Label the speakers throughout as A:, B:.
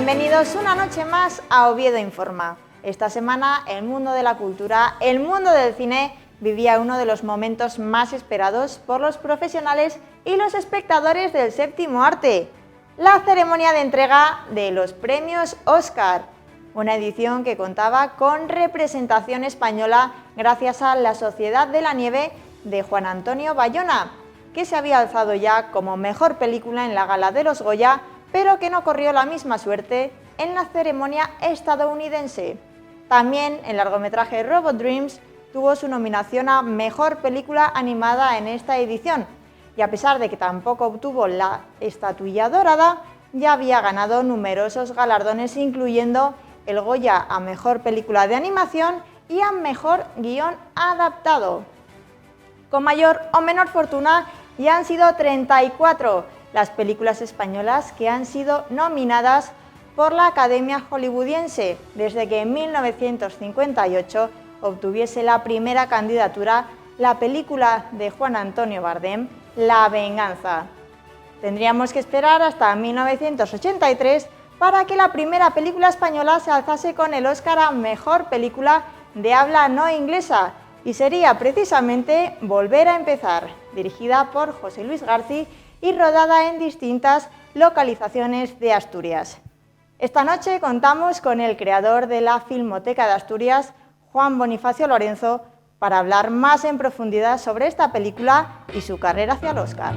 A: Bienvenidos una noche más a Oviedo Informa. Esta semana el mundo de la cultura, el mundo del cine, vivía uno de los momentos más esperados por los profesionales y los espectadores del séptimo arte, la ceremonia de entrega de los premios Oscar, una edición que contaba con representación española gracias a La Sociedad de la Nieve de Juan Antonio Bayona, que se había alzado ya como mejor película en la gala de los Goya, pero que no corrió la misma suerte en la ceremonia estadounidense. También el largometraje Robot Dreams tuvo su nominación a Mejor Película Animada en esta edición, y a pesar de que tampoco obtuvo la estatuilla dorada, ya había ganado numerosos galardones, incluyendo el Goya a Mejor Película de Animación y a Mejor Guión Adaptado. Con mayor o menor fortuna, ya han sido 34 las películas españolas que han sido nominadas por la Academia Hollywoodiense desde que en 1958 obtuviese la primera candidatura la película de Juan Antonio Bardem, La Venganza. Tendríamos que esperar hasta 1983 para que la primera película española se alzase con el Oscar a Mejor Película de Habla No Inglesa, y sería precisamente Volver a Empezar, dirigida por José Luis García y rodada en distintas localizaciones de Asturias. Esta noche contamos con el creador de la Filmoteca de Asturias, Juan Bonifacio Lorenzo, para hablar más en profundidad sobre esta película y su carrera hacia el Oscar.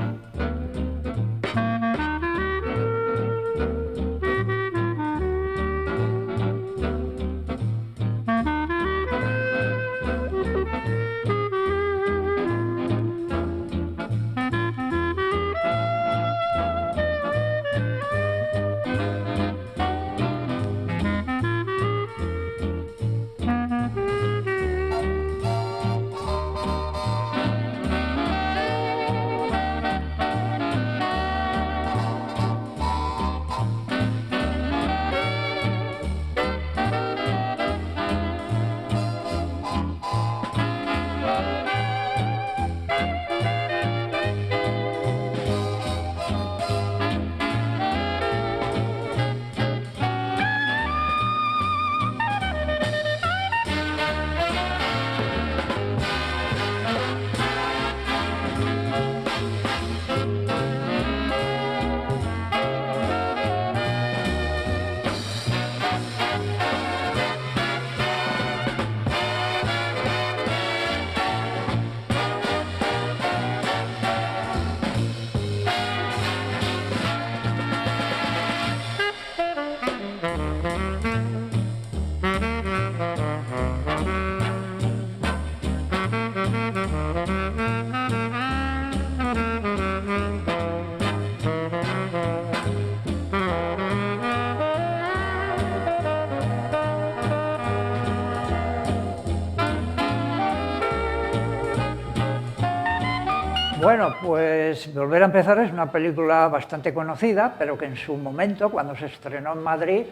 B: Bueno, pues Volver a Empezar es una película bastante conocida, pero que en su momento, cuando se estrenó en Madrid,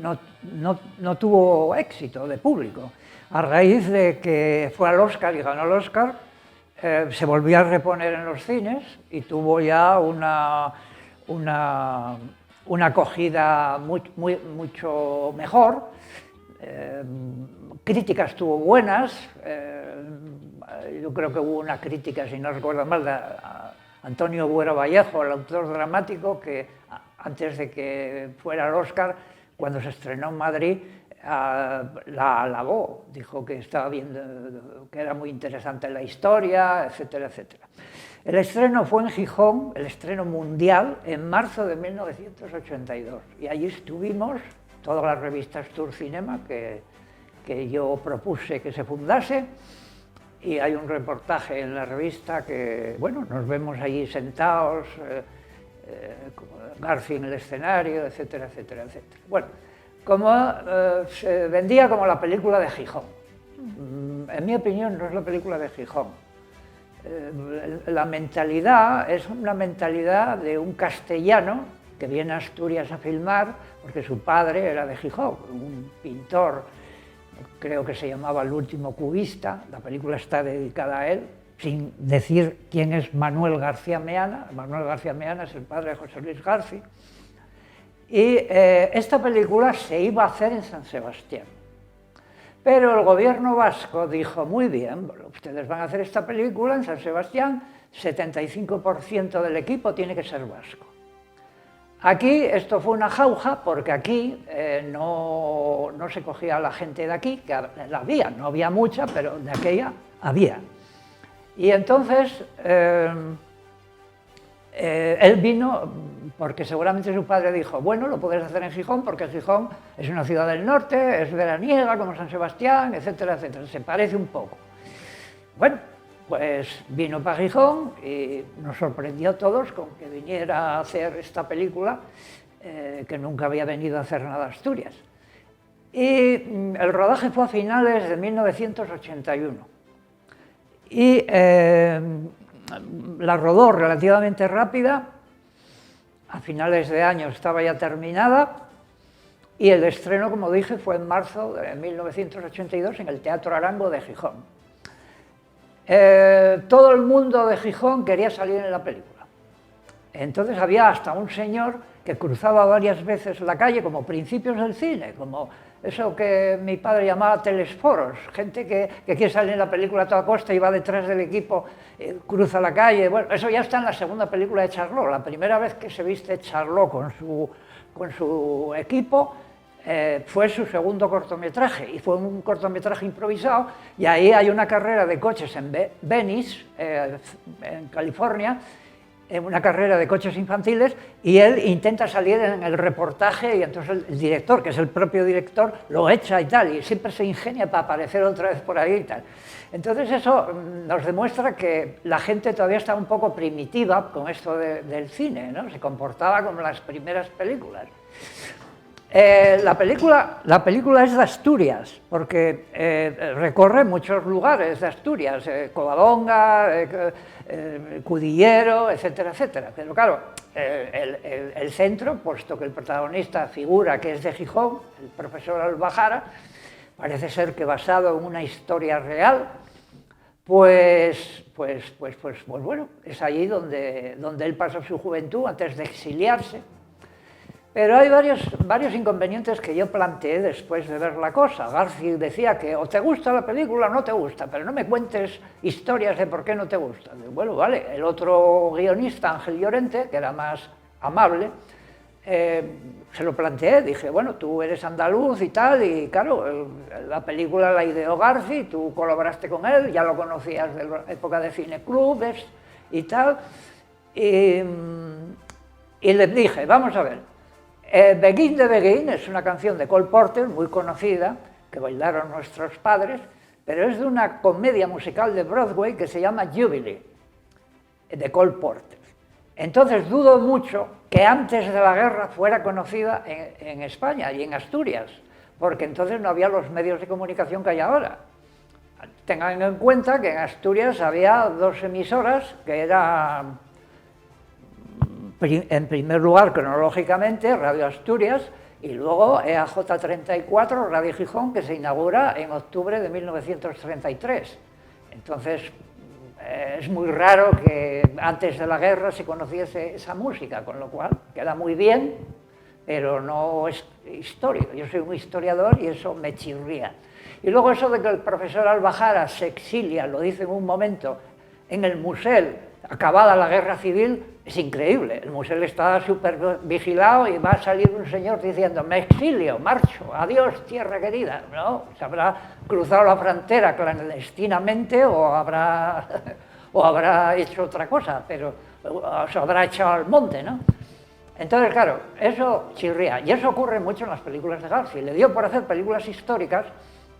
B: no tuvo éxito de público. A raíz de que fue al Oscar y ganó el Oscar, se volvió a reponer en los cines y tuvo ya una acogida mucho mejor. Críticas tuvo buenas. Yo creo que hubo una crítica, si no recuerdo mal, de Antonio Buero Vallejo, el autor dramático, que antes de que fuera al Oscar, cuando se estrenó en Madrid, la alabó, dijo que estaba viendo, que era muy interesante la historia, etcétera, etcétera. El estreno fue en Gijón, el estreno mundial, en marzo de 1982, y allí estuvimos todas las revistas Tour Cinema que yo propuse que se fundase. Y hay un reportaje en la revista que, bueno, nos vemos allí sentados, García en el escenario, etcétera, etcétera, etcétera. Bueno, se vendía como la película de Gijón. En mi opinión no es la película de Gijón. La mentalidad es una mentalidad de un castellano que viene a Asturias a filmar porque su padre era de Gijón, un pintor. Creo que se llamaba El último cubista, la película está dedicada a él, sin decir quién es Manuel García Meana. Manuel García Meana es el padre de José Luis García. Y esta película se iba a hacer en San Sebastián. Pero el gobierno vasco dijo, muy bien, ustedes van a hacer esta película en San Sebastián, 75% del equipo tiene que ser vasco. Aquí esto fue una jauja porque aquí no se cogía a la gente de aquí, que la había, no había mucha, pero de aquella había. Y entonces él vino porque seguramente su padre dijo, bueno, lo puedes hacer en Gijón porque Gijón es una ciudad del norte, es veraniega como San Sebastián, etcétera, etcétera, se parece un poco. Bueno, pues vino para Gijón y nos sorprendió a todos con que viniera a hacer esta película, que nunca había venido a hacer nada a Asturias. Y el rodaje fue a finales de 1981. Y la rodó relativamente rápida, a finales de año estaba ya terminada, y el estreno, como dije, fue en marzo de 1982 en el Teatro Arango de Gijón. Todo el mundo de Gijón quería salir en la película. Entonces había hasta un señor que cruzaba varias veces la calle, como principios del cine, como eso que mi padre llamaba telesforos, gente que quiere salir en la película a toda costa y va detrás del equipo, cruza la calle. Bueno, eso ya está en la segunda película de Charlot. La primera vez que se viste Charlot con su equipo fue su segundo cortometraje, y fue un cortometraje improvisado, y ahí hay una carrera de coches en Venice, en California, una carrera de coches infantiles, y él intenta salir en el reportaje, y entonces el director, que es el propio director, lo echa y tal, y siempre se ingenia para aparecer otra vez por ahí y tal. Entonces eso nos demuestra que la gente todavía está un poco primitiva con esto del cine, ¿no? Se comportaba como las primeras películas. La película es de Asturias, porque recorre muchos lugares de Asturias, Covadonga, Cudillero, etcétera, etcétera. Pero claro, el centro, puesto que el protagonista figura que es de Gijón, el profesor Albajara, parece ser que basado en una historia real, pues bueno, es allí donde él pasó su juventud antes de exiliarse. Pero hay varios inconvenientes que yo planteé después de ver la cosa. Garci decía que o te gusta la película o no te gusta, pero no me cuentes historias de por qué no te gusta. Bueno, vale, el otro guionista, Ángel Llorente, que era más amable, se lo planteé, dije, bueno, tú eres andaluz y tal, y claro, la película la ideó Garci, tú colaboraste con él, ya lo conocías de la época de cineclubes y tal, y le dije, vamos a ver, Begin de Begin es una canción de Cole Porter, muy conocida, que bailaron nuestros padres, pero es de una comedia musical de Broadway que se llama Jubilee, de Cole Porter. Entonces dudo mucho que antes de la guerra fuera conocida en España y en Asturias, porque entonces no había los medios de comunicación que hay ahora. Tengan en cuenta que en Asturias había dos emisoras, que eran, en primer lugar, cronológicamente, Radio Asturias, y luego EAJ34, Radio Gijón, que se inaugura en octubre de 1933. Entonces, es muy raro que antes de la guerra se conociese esa música, con lo cual queda muy bien, pero no es histórico. Yo soy un historiador y eso me chirría. Y luego eso de que el profesor Albajara se exilia, lo dice en un momento, en el Musel, acabada la guerra civil, es increíble. El Musel está súper vigilado y va a salir un señor diciendo, me exilio, marcho, adiós, tierra querida. ¿No? Se habrá cruzado la frontera clandestinamente o habrá hecho otra cosa, pero se habrá echado al monte, ¿no? Entonces, claro, eso chirría. Y eso ocurre mucho en las películas de Garci. Le dio por hacer películas históricas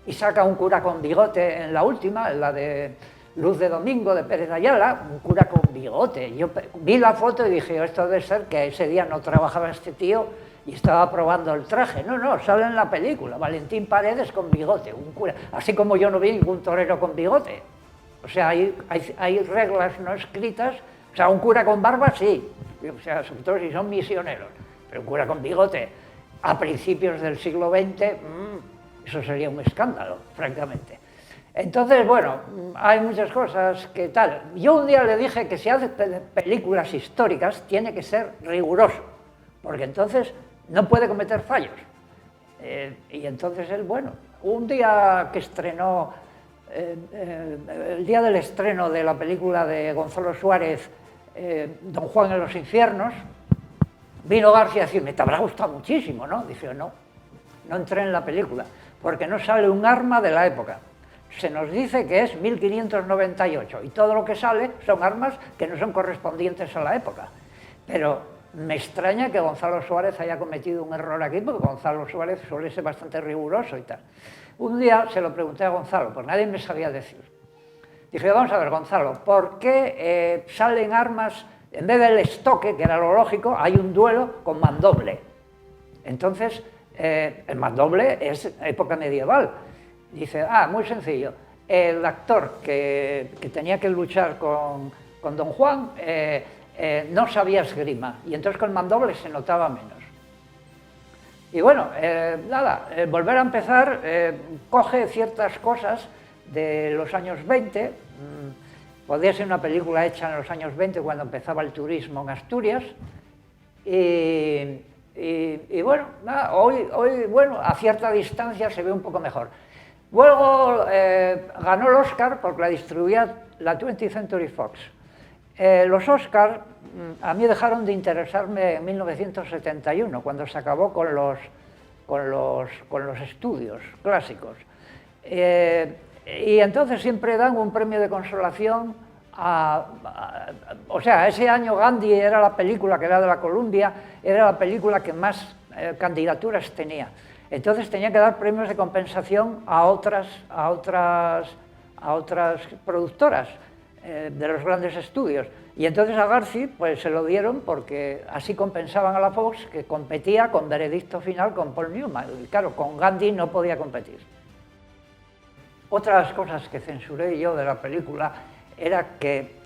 B: y saca un cura con bigote en la última, en la de Luz de Domingo, de Pérez Ayala, un cura con bigote. Yo vi la foto y dije, esto debe ser que ese día no trabajaba este tío y estaba probando el traje. No, sale en la película, Valentín Paredes con bigote, un cura. Así como yo no vi ningún torero con bigote. O sea, hay reglas no escritas. O sea, un cura con barba, sí. O sea, sobre todo si son misioneros. Pero un cura con bigote a principios del siglo XX, eso sería un escándalo, francamente. Entonces, bueno, hay muchas cosas que tal. Yo un día le dije que si hace películas históricas tiene que ser riguroso, porque entonces no puede cometer fallos. Y entonces él, bueno, un día que estrenó, el día del estreno de la película de Gonzalo Suárez, Don Juan en los infiernos, vino García a decirme, te habrá gustado muchísimo, ¿no? Dice, no entré en la película, porque no sale un arma de la época. Se nos dice que es 1598 y todo lo que sale son armas que no son correspondientes a la época. Pero me extraña que Gonzalo Suárez haya cometido un error aquí, porque Gonzalo Suárez suele ser bastante riguroso y tal. Un día se lo pregunté a Gonzalo, pues nadie me sabía decir. Dije, vamos a ver, Gonzalo, ¿por qué salen armas, en vez del estoque, que era lo lógico, hay un duelo con mandoble? Entonces, el mandoble es época medieval. Dice, muy sencillo, el actor que tenía que luchar con Don Juan no sabía esgrima, y entonces con el mandoble se notaba menos. Y bueno, nada, volver a empezar coge ciertas cosas de los años 20, podía ser una película hecha en los años 20 cuando empezaba el turismo en Asturias, y bueno, nada, hoy, bueno, a cierta distancia se ve un poco mejor. Luego ganó el Oscar porque la distribuía la 20th Century Fox. Los Oscars a mí dejaron de interesarme en 1971, cuando se acabó con los estudios clásicos. Y entonces siempre dan un premio de consolación o sea, ese año Gandhi era la película que era de la Columbia, era la película que más candidaturas tenía. Entonces tenía que dar premios de compensación a otras productoras de los grandes estudios. Y entonces a Garci pues se lo dieron porque así compensaban a la Fox, que competía con Veredicto Final con Paul Newman. Y claro, con Gandhi no podía competir. Otras cosas que censuré yo de la película era que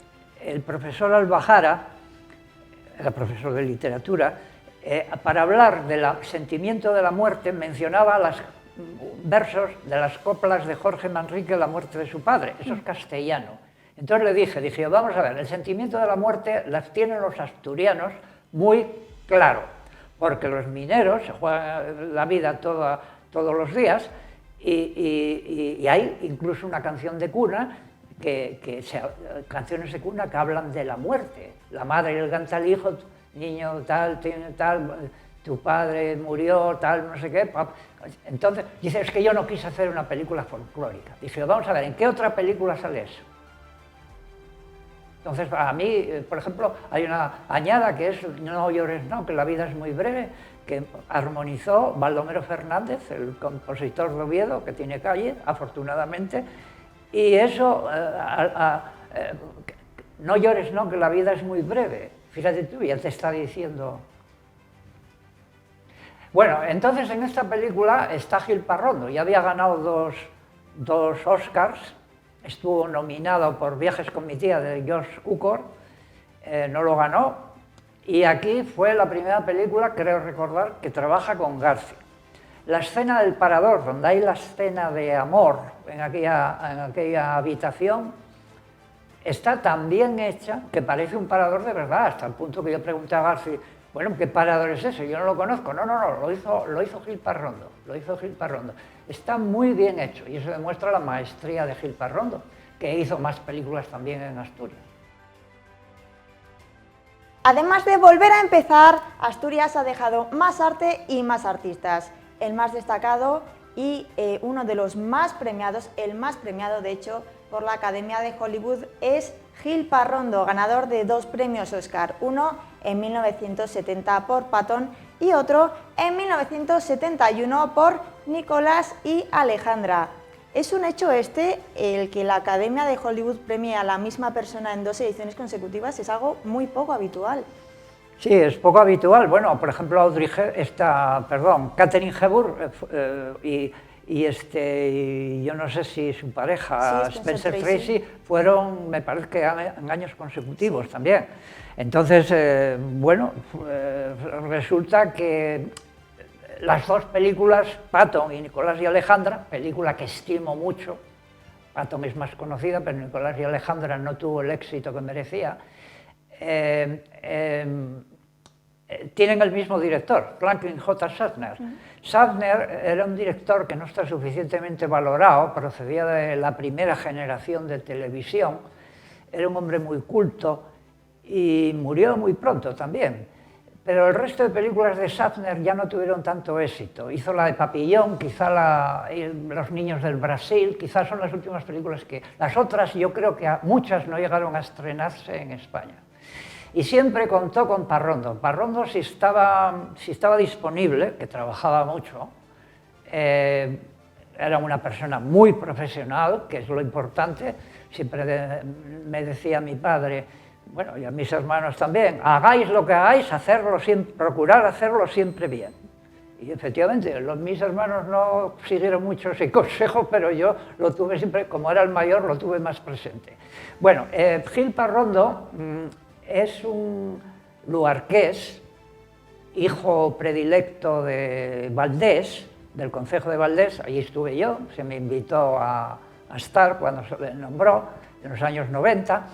B: el profesor Albajara, era profesor de literatura, para hablar del sentimiento de la muerte mencionaba los versos de las coplas de Jorge Manrique, La muerte de su padre. Eso es castellano. Entonces le dije, vamos a ver, el sentimiento de la muerte las tienen los asturianos muy claro, porque los mineros se juegan la vida todos los días y hay incluso una canción de cuna, canciones de cuna que hablan de la muerte. La madre le canta al hijo, niño tal, tu padre murió, tal, no sé qué. Entonces, dice, es que yo no quise hacer una película folclórica. Dice, vamos a ver, ¿en qué otra película sale eso? Entonces, a mí, por ejemplo, hay una añada que es No llores no, que la vida es muy breve, que armonizó Baldomero Fernández, el compositor de Oviedo, que tiene calle, afortunadamente, y eso, no llores no, que la vida es muy breve. Fíjate tú, ya te está diciendo. Bueno, entonces en esta película está Gil Parrondo, ya había ganado dos Oscars, estuvo nominado por Viajes con mi tía de George Cukor, no lo ganó, y aquí fue la primera película, creo recordar, que trabaja con Garci. La escena del parador, donde hay la escena de amor en aquella habitación, está tan bien hecha que parece un parador de verdad, hasta el punto que yo pregunté a Garci, bueno, ¿qué parador es ese? Yo no lo conozco. No, lo hizo Gil Parrondo, Está muy bien hecho y eso demuestra la maestría de Gil Parrondo, que hizo más películas también en Asturias.
A: Además de volver a empezar, Asturias ha dejado más arte y más artistas. El más destacado y uno de los más premiados, el más premiado de hecho, por la Academia de Hollywood, es Gil Parrondo, ganador de 2 premios Oscar, uno en 1970 por Patton y otro en 1971 por Nicolás y Alejandra. ¿Es un hecho el que la Academia de Hollywood premie a la misma persona en 2 ediciones consecutivas? Es algo muy poco habitual.
B: Sí, es poco habitual. Bueno, por ejemplo, Katharine Hepburn y yo no sé si su pareja, sí, Spencer Tracy, fueron, me parece que en años consecutivos, sí, también. Entonces, bueno, resulta que las 2 películas, Patton y Nicolás y Alejandra, película que estimo mucho, Patton es más conocida, pero Nicolás y Alejandra no tuvo el éxito que merecía, tienen el mismo director, Franklin J. Shatner. Shatner era un director que no está suficientemente valorado, procedía de la primera generación de televisión, era un hombre muy culto y murió muy pronto también. Pero el resto de películas de Shatner ya no tuvieron tanto éxito. Hizo la de Papillón, quizá Los niños del Brasil, quizás son las últimas películas que... Las otras yo creo que muchas no llegaron a estrenarse en España. Y siempre contó con Parrondo. Parrondo, si estaba disponible, que trabajaba mucho, era una persona muy profesional, que es lo importante. Siempre me decía mi padre, bueno, y a mis hermanos también, hagáis lo que hagáis, procurar hacerlo siempre bien. Y efectivamente, mis hermanos no siguieron mucho ese consejo, pero yo lo tuve siempre, como era el mayor, lo tuve más presente. Bueno, Gil Parrondo es un luarqués, hijo predilecto de Valdés, del concejo de Valdés, allí estuve yo, se me invitó a estar cuando se le nombró, en los años 90.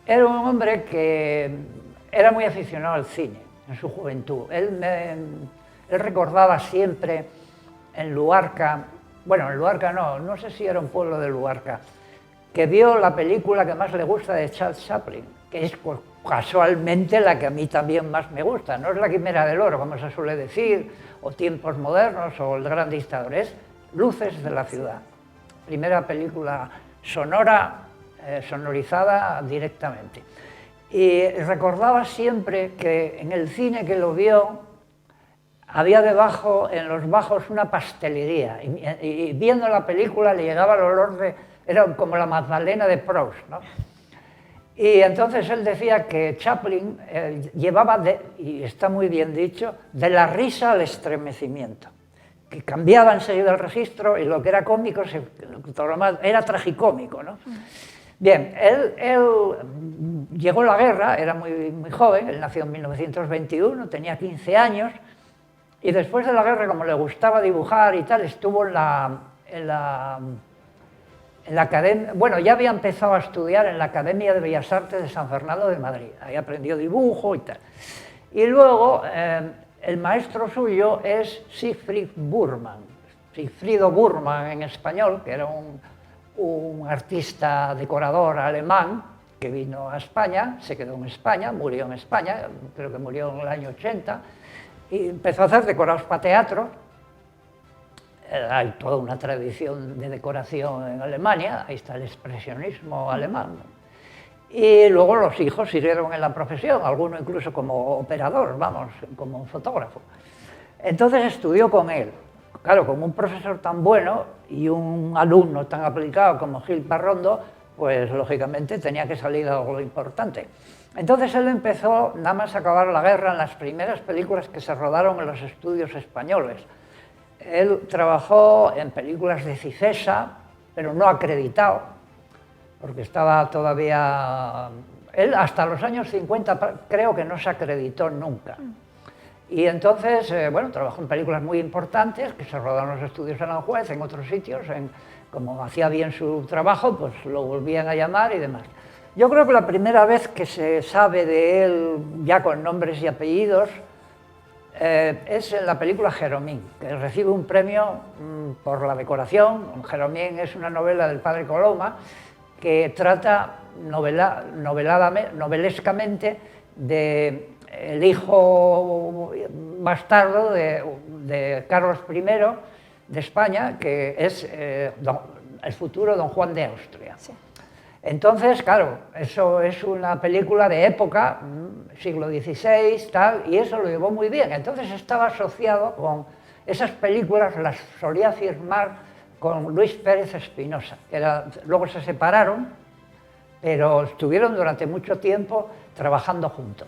B: Era un hombre que era muy aficionado al cine en su juventud. Él recordaba siempre en Luarca, bueno, en Luarca no sé si era un pueblo de Luarca, que vio la película que más le gusta de Charles Chaplin, que es pues, casualmente la que a mí también más me gusta. No es La Quimera del Oro, como se suele decir, o Tiempos modernos, o El gran dictador, es Luces de la ciudad. Primera película sonora, sonorizada directamente. Y recordaba siempre que en el cine que lo vio había debajo, en los bajos, una pastelería, y viendo la película le llegaba el olor de... era como la Magdalena de Proust, ¿no? Y entonces él decía que Chaplin llevaba, y está muy bien dicho, de la risa al estremecimiento, que cambiaba enseguida el registro y lo que era cómico, todo lo más, era tragicómico, ¿no? Bien, él llegó a la guerra, era muy joven, él nació en 1921, tenía 15 años, y después de la guerra, como le gustaba dibujar y tal, estuvo en la academia, bueno, ya había empezado a estudiar en la Academia de Bellas Artes de San Fernando de Madrid, ahí aprendió dibujo y tal. Y luego, el maestro suyo es Sigfrido Burman en español, que era un artista decorador alemán que vino a España, se quedó en España, murió en España, creo que murió en el año 80, y empezó a hacer decorados para teatro. Hay toda una tradición de decoración en Alemania, ahí está el expresionismo alemán. Y luego los hijos siguieron en la profesión, alguno incluso como operador, vamos, como fotógrafo. Entonces estudió con él. Claro, con un profesor tan bueno y un alumno tan aplicado como Gil Parrondo, pues lógicamente tenía que salir algo importante. Entonces él empezó, nada más acabar la guerra, en las primeras películas que se rodaron en los estudios españoles. Él trabajó en películas de Cifesa, pero no acreditado, porque estaba todavía... Él hasta los años 50 creo que no se acreditó nunca. Y entonces, bueno, trabajó en películas muy importantes que se rodaron en los estudios Aranjuez, en otros sitios, como hacía bien su trabajo, pues lo volvían a llamar y demás. Yo creo que la primera vez que se sabe de él, ya con nombres y apellidos, es en la película Jeromín, que recibe un premio por la decoración. Jeromín es una novela del padre Coloma que trata novelescamente del hijo bastardo de Carlos I de España, que es el futuro don Juan de Austria. Sí. Entonces, claro, eso es una película de época, siglo XVI, tal, y eso lo llevó muy bien. Entonces estaba asociado con esas películas, las solía firmar con Luis Pérez Espinosa, luego se separaron, pero estuvieron durante mucho tiempo trabajando juntos.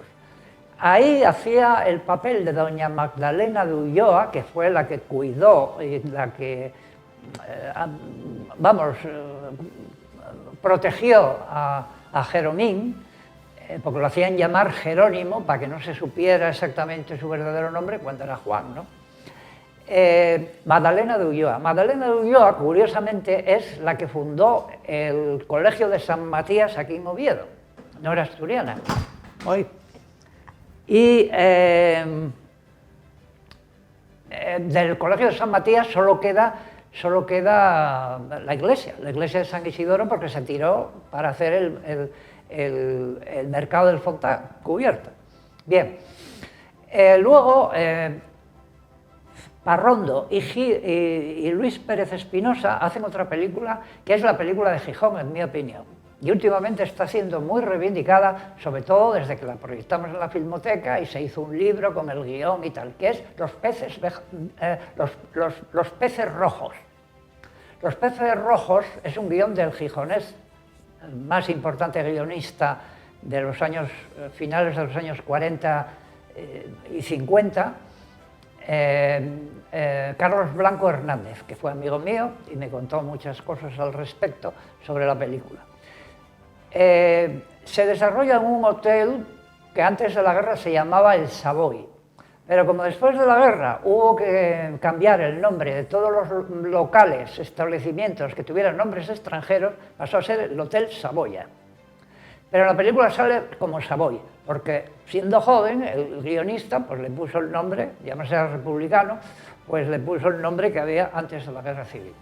B: Ahí hacía el papel de doña Magdalena de Ulloa, que fue la que cuidó y la que, protegió a Jeromín, porque lo hacían llamar Jerónimo, para que no se supiera exactamente su verdadero nombre cuando era Juan, ¿no? Magdalena de Ulloa. Magdalena de Ulloa, curiosamente, es la que fundó el Colegio de San Matías aquí en Oviedo, no era asturiana. Hoy. Y del Colegio de San Matías solo queda la iglesia de San Isidoro, porque se tiró para hacer el mercado del Fontán cubierto. Bien, luego Parrondo y Luis Pérez Espinosa hacen otra película, que es la película de Gijón, en mi opinión. Y últimamente está siendo muy reivindicada, sobre todo desde que la proyectamos en la Filmoteca y se hizo un libro con el guión y tal, que es Los peces rojos. Los peces rojos es un guión del gijonés, el más importante guionista de los años, finales de los años 40 y 50, Carlos Blanco Hernández, que fue amigo mío y me contó muchas cosas al respecto sobre la película. Se desarrolla en un hotel que antes de la guerra se llamaba el Savoy, pero como después de la guerra hubo que cambiar el nombre de todos los locales, establecimientos que tuvieran nombres extranjeros, pasó a ser el Hotel Savoya. Pero en la película sale como Savoy, porque siendo joven, el guionista pues le puso el nombre, ya no sea republicano, pues le puso el nombre que había antes de la guerra civil.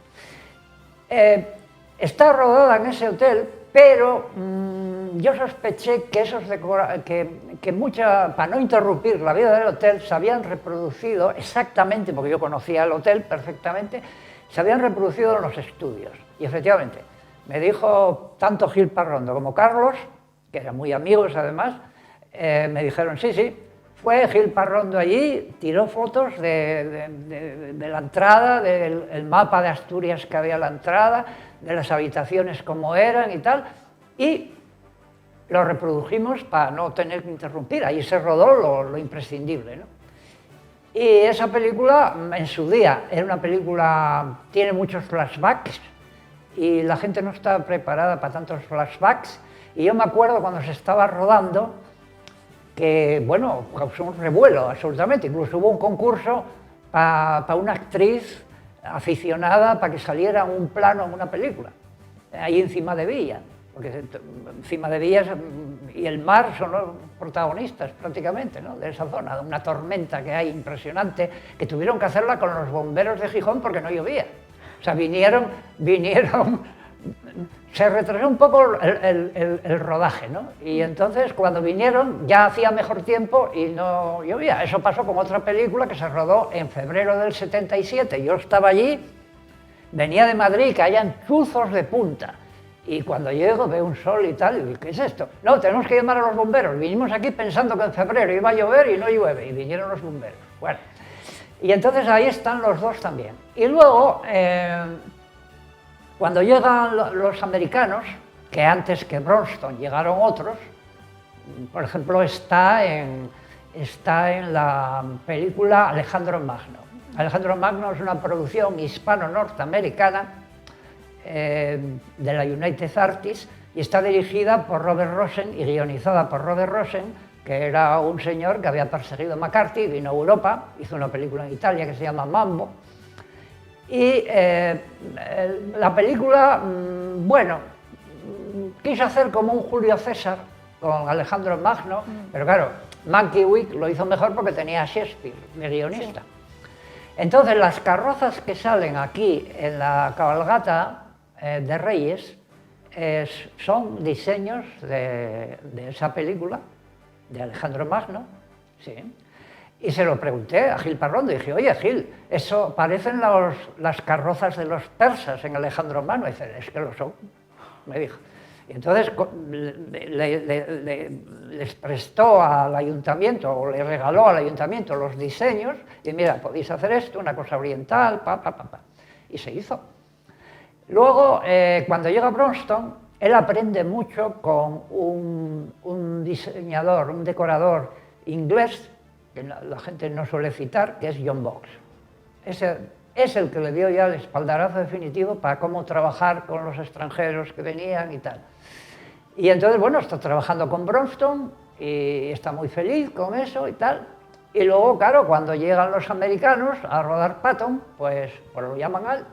B: Está rodada en ese hotel, pero yo sospeché que para no interrumpir la vida del hotel, se habían reproducido exactamente, porque yo conocía el hotel perfectamente, se habían reproducido en los estudios. Y efectivamente, me dijo tanto Gil Parrondo como Carlos, que eran muy amigos además, me dijeron, sí, fue Gil Parrondo allí, tiró fotos de la entrada, del mapa de Asturias que había a la entrada, de las habitaciones como eran y tal, y lo reprodujimos para no tener que interrumpir. Ahí se rodó lo imprescindible, ¿no? Y esa película, en su día, era una película, tiene muchos flashbacks, y la gente no estaba preparada para tantos flashbacks, y yo me acuerdo cuando se estaba rodando, que, bueno, causó un revuelo, absolutamente. Incluso hubo un concurso para una actriz aficionada para que saliera un plano en una película, ahí encima de Villa, porque encima de Villa y el mar son los protagonistas prácticamente, ¿no?, de esa zona, de una tormenta que hay impresionante, que tuvieron que hacerla con los bomberos de Gijón porque no llovía. O sea, vinieron, se retrasó un poco el rodaje, ¿no? Y entonces cuando vinieron ya hacía mejor tiempo y no llovía. Eso pasó con otra película que se rodó en febrero del 77. Yo estaba allí, venía de Madrid, que hayan chuzos de punta. Y cuando llego veo un sol y tal, y digo, ¿qué es esto? No, tenemos que llamar a los bomberos. Vinimos aquí pensando que en febrero iba a llover y no llueve, y vinieron los bomberos. Bueno, y entonces ahí están los dos también. Y luego, cuando llegan los americanos, que antes que Bronston llegaron otros, por ejemplo, está en la película Alejandro Magno. Alejandro Magno es una producción hispano-norteamericana de la United Artists y está dirigida por Robert Rosen y guionizada por Robert Rosen, que era un señor que había perseguido a McCarthy, vino a Europa, hizo una película en Italia que se llama Mambo. Y la película, bueno, quiso hacer como un Julio César con Alejandro Magno, pero claro, Mankiewicz lo hizo mejor porque tenía a Shakespeare de guionista. Sí. Entonces, las carrozas que salen aquí en la cabalgata de Reyes son diseños de esa película, de Alejandro Magno, sí. Y se lo pregunté a Gil Parrondo y dije, oye Gil, eso parecen las carrozas de los persas en Alejandro Magno. Y dice, es que lo son, me dijo. Y entonces les prestó al ayuntamiento, o le regaló al ayuntamiento los diseños, y mira, podéis hacer esto, una cosa oriental, y se hizo. Luego, cuando llega a Bronston, él aprende mucho con un diseñador, un decorador inglés, que la gente no suele citar, que es John Box. Ese es el que le dio ya el espaldarazo definitivo para cómo trabajar con los extranjeros que venían y tal. Y entonces, bueno, está trabajando con Bronston y está muy feliz con eso y tal. Y luego, claro, cuando llegan los americanos a rodar Patton, pues lo llaman a él.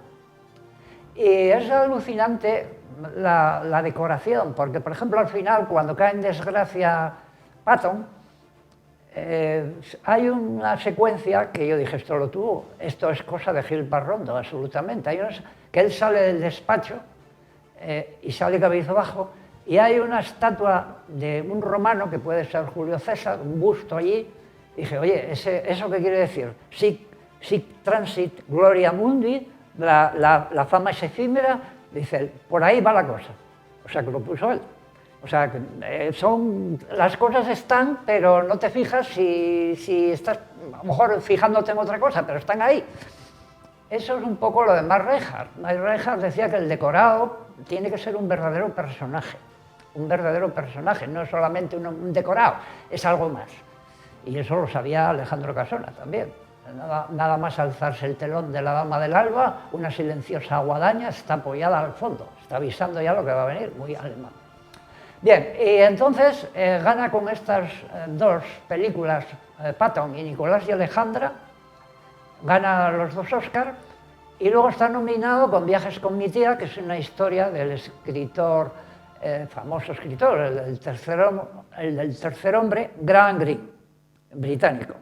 B: Y es alucinante la decoración, porque, por ejemplo, al final, cuando cae en desgracia Patton, Hay una secuencia que yo dije, esto lo tuvo, esto es cosa de Gil Parrondo, absolutamente. Hay que él sale del despacho y sale cabizbajo, y hay una estatua de un romano, que puede ser Julio César, un busto allí. Dije, oye, ¿eso qué quiere decir? Sic transit gloria mundi, la fama es efímera. Dice, por ahí va la cosa. O sea, que lo puso él. O sea, las cosas están, pero no te fijas si estás, a lo mejor fijándote en otra cosa, pero están ahí. Eso es un poco lo de Max Reinhardt. Max Reinhardt decía que el decorado tiene que ser un verdadero personaje. Un verdadero personaje, no es solamente un decorado, es algo más. Y eso lo sabía Alejandro Casona también. Nada más alzarse el telón de la Dama del Alba, una silenciosa guadaña está apoyada al fondo, está avisando ya lo que va a venir, muy alemán. Bien, y entonces gana con estas dos películas, Patton y Nicolás y Alejandra, gana los dos Oscar, y luego está nominado con Viajes con mi tía, que es una historia del escritor, famoso escritor, el del tercer hombre, Graham Greene, británico.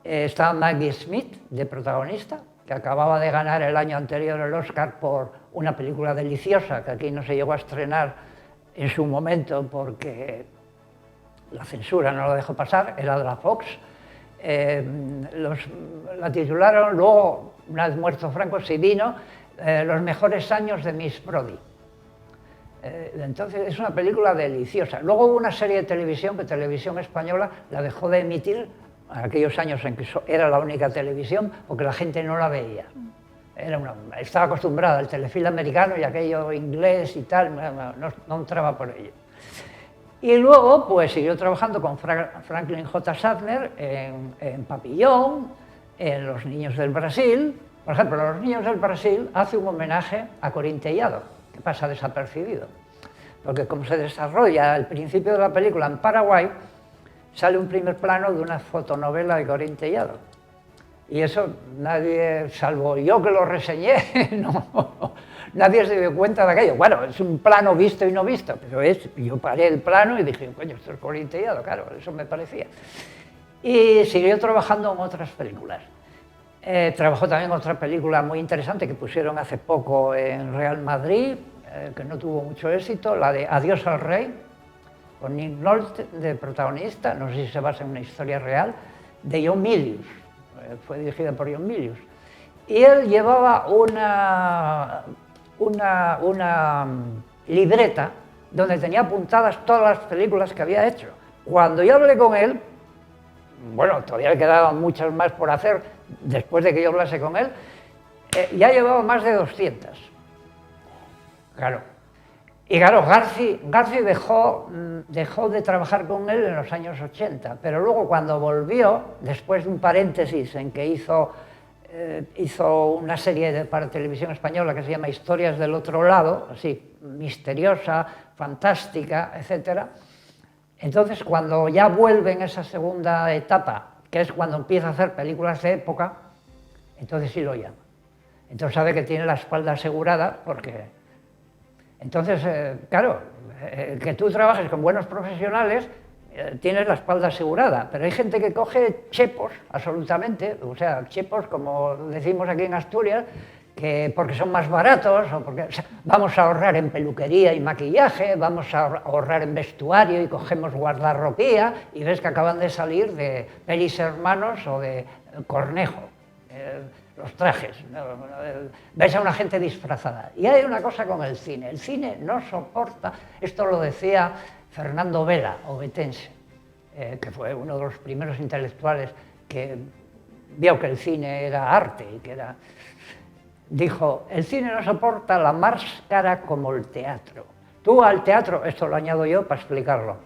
B: Está Maggie Smith, de protagonista, que acababa de ganar el año anterior el Oscar por una película deliciosa, que aquí no se llegó a estrenar en su momento porque la censura no lo dejó pasar, era de la Fox. La titularon, luego, una vez muerto Franco, sí vino, Los mejores años de Miss Brody. Entonces es una película deliciosa. Luego hubo una serie de televisión que Televisión Española la dejó de emitir en aquellos años en que era la única televisión, porque la gente no la veía. Estaba acostumbrada al telefilm americano y aquello inglés y tal, no entraba por ello. Y luego pues siguió trabajando con Franklin J. Shatner en Papillón, en Los niños del Brasil. Por ejemplo, Los niños del Brasil hace un homenaje a Corín Tellado, que pasa desapercibido. Porque como se desarrolla al principio de la película en Paraguay, sale un primer plano de una fotonovela de Corín Tellado. Y eso nadie, salvo yo que lo reseñé, nadie se dio cuenta de aquello. Bueno, es un plano visto y no visto, pero yo paré el plano y dije, coño, esto es Corín Tellado, claro, eso me parecía. Y siguió trabajando en otras películas. Trabajó también en otra película muy interesante que pusieron hace poco en Real Madrid, que no tuvo mucho éxito, la de Adiós al Rey, con Nick Nolte de protagonista, no sé si se basa en una historia real, de John Milius, fue dirigida por John Milius. Y él llevaba una libreta donde tenía apuntadas todas las películas que había hecho. Cuando yo hablé con él, bueno, todavía le quedaban muchas más por hacer después de que yo hablase con él, ya llevaba más de 200. Claro. Y claro, Garci dejó de trabajar con él en los años 80, pero luego cuando volvió, después de un paréntesis en que hizo una serie para Televisión Española que se llama Historias del otro lado, así, misteriosa, fantástica, etc. Entonces, cuando ya vuelve en esa segunda etapa, que es cuando empieza a hacer películas de época, entonces sí lo llama. Entonces sabe que tiene la espalda asegurada porque... Entonces, claro, que tú trabajes con buenos profesionales, tienes la espalda asegurada, pero hay gente que coge chepos, absolutamente, o sea, chepos, como decimos aquí en Asturias, que porque son más baratos, o porque vamos a ahorrar en peluquería y maquillaje, vamos a ahorrar en vestuario y cogemos guardarropía, y ves que acaban de salir de Pelis Hermanos o de Cornejo. Los trajes, ves a una gente disfrazada. Y hay una cosa con el cine no soporta, esto lo decía Fernando Vela, obetense, que fue uno de los primeros intelectuales que vio que el cine era arte y que era... Dijo, el cine no soporta la máscara como el teatro. Tú al teatro, esto lo añado yo para explicarlo,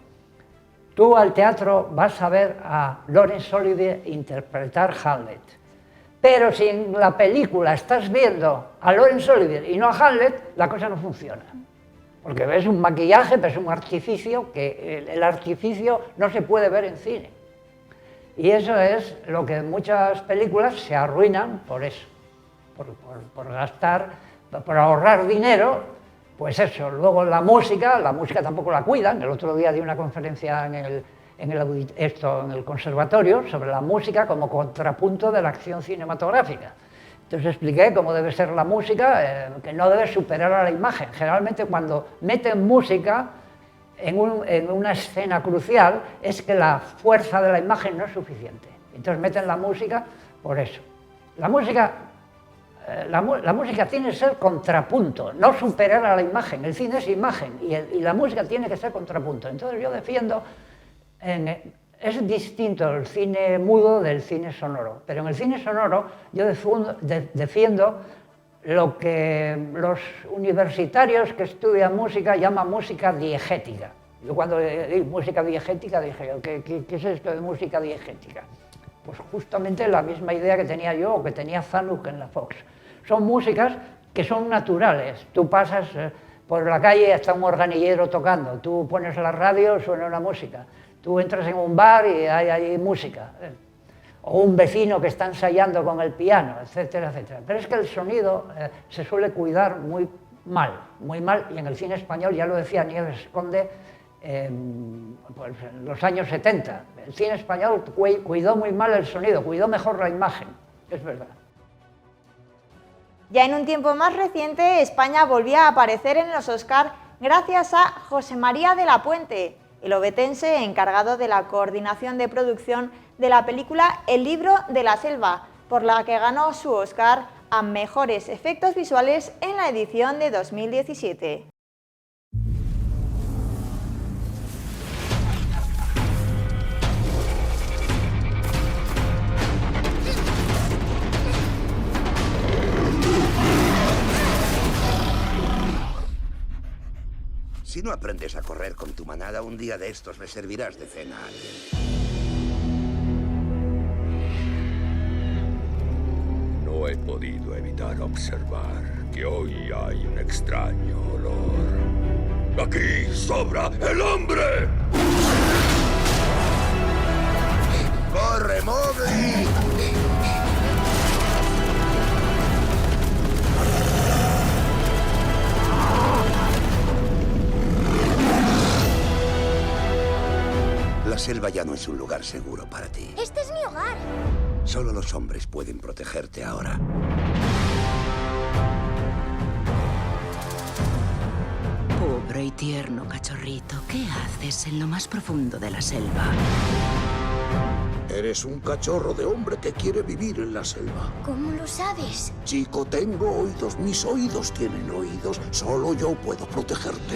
B: tú al teatro vas a ver a Laurence Olivier interpretar Hamlet. Pero si en la película estás viendo a Laurence Olivier y no a Hamlet, la cosa no funciona. Porque ves un maquillaje, ves un artificio, que el artificio no se puede ver en cine. Y eso es lo que muchas películas se arruinan por eso, por gastar, por ahorrar dinero, pues eso. Luego la música tampoco la cuidan. El otro día di una conferencia en el conservatorio sobre la música como contrapunto de la acción cinematográfica. Entonces expliqué cómo debe ser la música, que no debe superar a la imagen. Generalmente cuando meten música en una escena crucial es que la fuerza de la imagen no es suficiente. Entonces meten la música por eso. La música tiene que ser contrapunto, no superar a la imagen. El cine es imagen y la música tiene que ser contrapunto. Entonces yo defiendo, es distinto el cine mudo del cine sonoro, pero en el cine sonoro yo defiendo lo que los universitarios que estudian música llaman música diegética. Yo cuando di música diegética dije, ¿qué es esto de música diegética? Pues justamente la misma idea que tenía yo o que tenía Zanuck en la Fox. Son músicas que son naturales. Tú pasas por la calle, está un organillero tocando, tú pones la radio, suena una música. Tú entras en un bar y hay música. O un vecino que está ensayando con el piano, etcétera, etcétera. Pero es que el sonido se suele cuidar muy mal, y en el cine español, ya lo decía Nieves Conde, pues en los años 70, el cine español cuidó muy mal el sonido, cuidó mejor la imagen, es verdad.
A: Ya en un tiempo más reciente, España volvía a aparecer en los Oscar gracias a José María de la Puente, el ovetense encargado de la coordinación de producción de la película El libro de la selva, por la que ganó su Oscar a Mejores Efectos Visuales en la edición de 2017.
C: Si no aprendes a correr con tu manada, un día de estos le servirás de cena a alguien.
D: No he podido evitar observar que hoy hay un extraño olor. ¡Aquí sobra el hombre!
C: ¡Corre, Mowgli! La selva ya no es un lugar seguro para ti.
E: Este es mi hogar.
C: Solo los hombres pueden protegerte ahora.
F: Pobre y tierno cachorrito, ¿qué haces en lo más profundo de la selva?
G: Eres un cachorro de hombre que quiere vivir en la selva.
E: ¿Cómo lo sabes?
G: Chico, tengo oídos. Mis oídos tienen oídos. Solo yo puedo protegerte.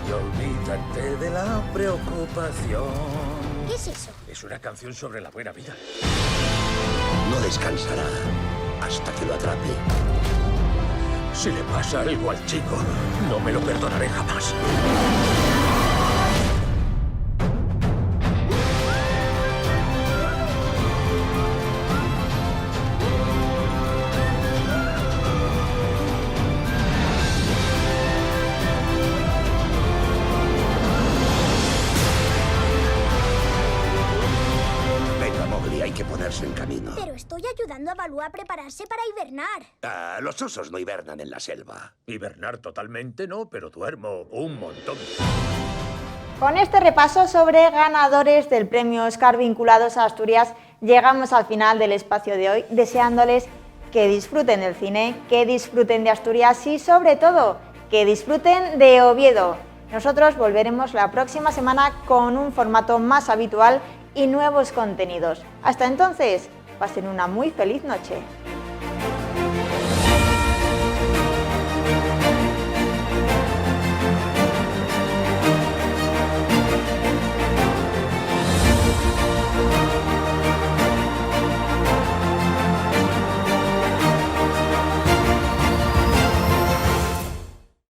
H: Y olvídate de la preocupación.
E: ¿Qué es eso?
H: Es una canción sobre la buena vida.
C: No descansará hasta que lo atrape.
H: Si le pasa algo al chico, no me lo perdonaré jamás.
C: En camino.
E: Pero estoy ayudando a Balú a prepararse para hibernar.
C: Los osos no hibernan en la selva.
H: Hibernar totalmente no, pero duermo un montón.
A: Con este repaso sobre ganadores del premio Oscar vinculados a Asturias, llegamos al final del espacio de hoy, deseándoles que disfruten del cine, que disfruten de Asturias y, sobre todo, que disfruten de Oviedo. Nosotros volveremos la próxima semana con un formato más habitual y nuevos contenidos. Hasta entonces, pasen una muy feliz noche.